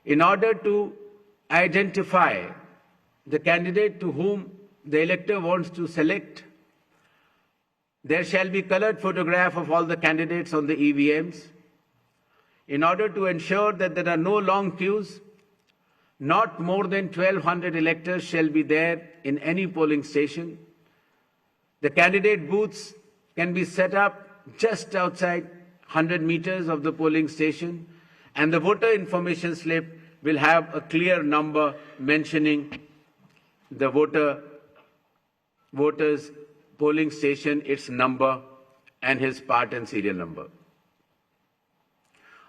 In order to identify the candidate to whom the elector wants to select, there shall be colored photograph of all the candidates on the EVMs. In order to ensure that there are no long queues, not more than 1,200 electors shall be there in any polling station. The candidate booths can be set up just outside 100 meters of the polling station, and the voter information slip will have a clear number mentioning the voter's polling station, its number, and his part and serial number.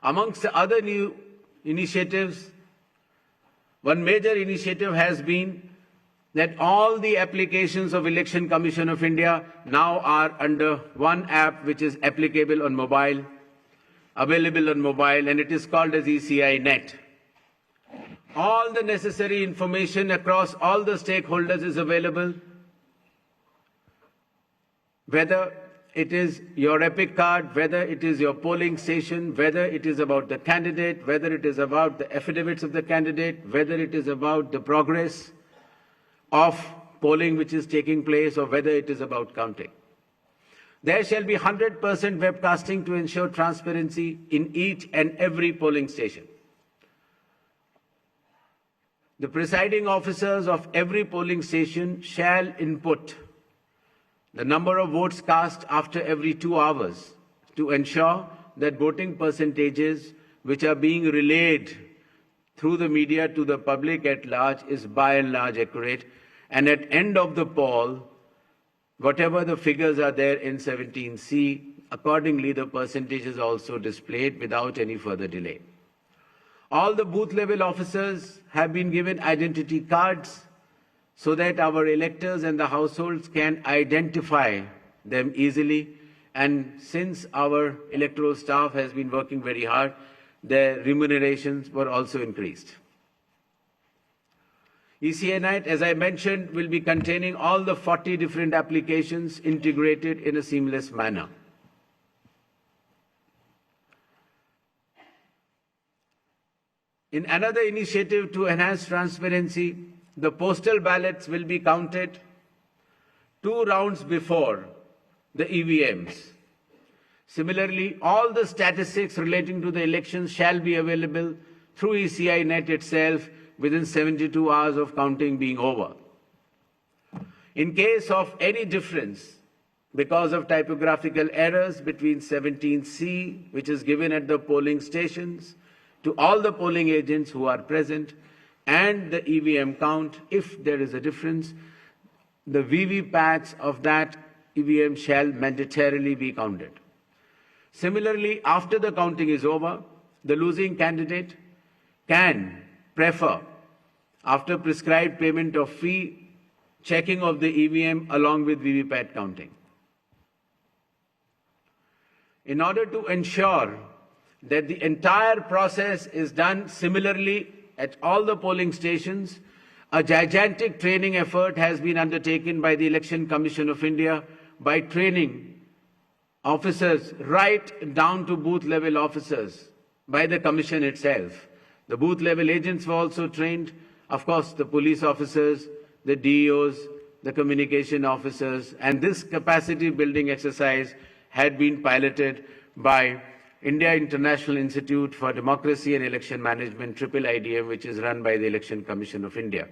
Amongst the other new initiatives, one major initiative has been that all the applications of Election Commission of India now are under one app which is applicable on mobile, available on mobile, and it is called as ECI Net. All the necessary information across all the stakeholders is available, whether it is your EPIC card, whether it is your polling station, whether it is about the candidate, whether it is about the affidavits of the candidate, whether it is about the progress of polling which is taking place, or whether it is about counting. There shall be 100% webcasting to ensure transparency in each and every polling station. The presiding officers of every polling station shall input the number of votes cast after every 2 hours to ensure that voting percentages which are being relayed through the media to the public at large is by and large accurate. And at end of the poll, whatever the figures are there in 17C, accordingly the percentage is also displayed without any further delay. All the booth level officers have been given identity cards so that our electors and the households can identify them easily. And since our electoral staff has been working very hard, their remunerations were also increased. ECI Net, as I mentioned, will be containing all the 40 different applications integrated in a seamless manner. In another initiative to enhance transparency, the postal ballots will be counted 2 rounds before the EVMs. Similarly, all the statistics relating to the elections shall be available through ECI Net itself within 72 hours of counting being over. In case of any difference because of typographical errors between 17C, which is given at the polling stations, to all the polling agents who are present, and the EVM count, if there is a difference, the VVPATs of that EVM shall mandatorily be counted. Similarly, after the counting is over, the losing candidate can prefer, after prescribed payment of fee, checking of the EVM along with VVPAT counting. In order to ensure that the entire process is done similarly at all the polling stations, a gigantic training effort has been undertaken by the Election Commission of India by training officers right down to booth level officers by the Commission itself. The booth level agents were also trained, of course the police officers, the DEOs, the communication officers, and this capacity building exercise had been piloted by India International Institute for Democracy and Election Management, IIIDM, which is run by the Election Commission of India.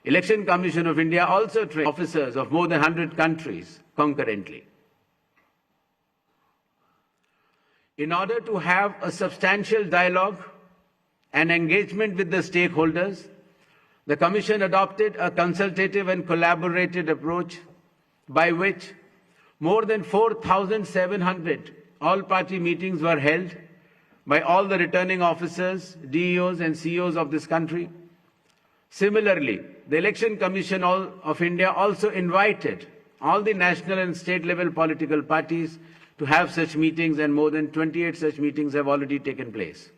Election Commission of India also trained officers of more than 100 countries concurrently. In order to have a substantial dialogue and engagement with the stakeholders, the Commission adopted a consultative and collaborative approach by which more than 4,700 all-party meetings were held by all the returning officers, DEOs and CEOs of this country. Similarly, the Election Commission of India also invited all the national and state level political parties to have such meetings, and more than 28 such meetings have already taken place.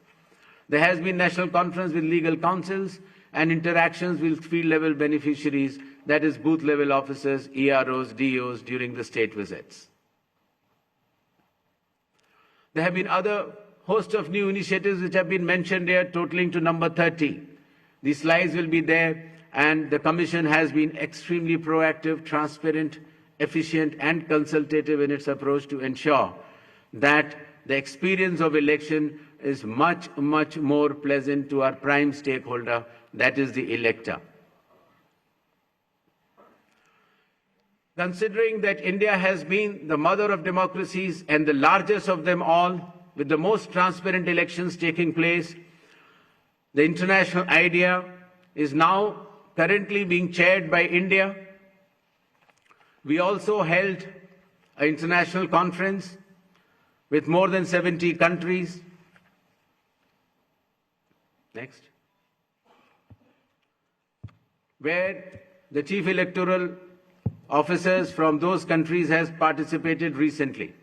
There has been national conference with legal councils and interactions with field level beneficiaries, that is booth level officers, EROs, DEOs during the state visits. There have been other host of new initiatives which have been mentioned here, totaling to number 30. The slides will be there, and the Commission has been extremely proactive, transparent, efficient and consultative in its approach to ensure that the experience of election is much, much more pleasant to our prime stakeholder, that is the elector. Considering that India has been the mother of democracies and the largest of them all, with the most transparent elections taking place, the international idea is now currently being chaired by India. We also held an international conference with more than 70 countries. Next. Where the chief electoral officers from those countries has participated recently.